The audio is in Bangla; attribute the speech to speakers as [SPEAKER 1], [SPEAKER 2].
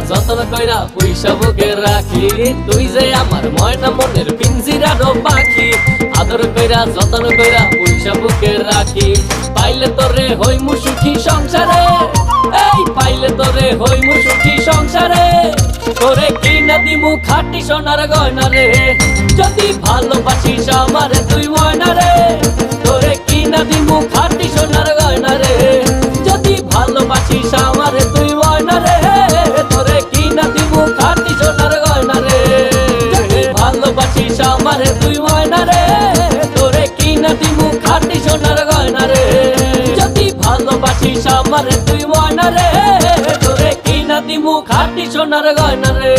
[SPEAKER 1] যতন কইরা পয়সা বুকে রাখি, তুই যে আমার ময়না মনের পিঞ্জিরারও পাখি। আদর কইরা যতন কইরা পয়সা বুকে রাখি, পাইলে তোরে হইমু সুখী সংসারে, এই পাইলে তোরে হইমু সুখী সংসারে। তোরে কিনা দিমু খাঁটি সোনার গয়না রে, যদি ভালোবাসিস আমারে তুই ময়না রে। তোরে কিনা দিমু খাঁটি সোনার গয়না রে, যদি ভালোবাসিস আমারে তুই ময়না রে। তোরে কিনা দিমু খাঁটি সোনার গয়না রে, যদি ভালোবাসিস আমারে তুই ময়না রে। তোরে কিনা দিমু খাঁটি সোনার গয়না রে, যদি ভালোবাসিস আমারে তুই ময়না রে। তোরে কিনা দিমু খাঁটি সোনার গয়না রে।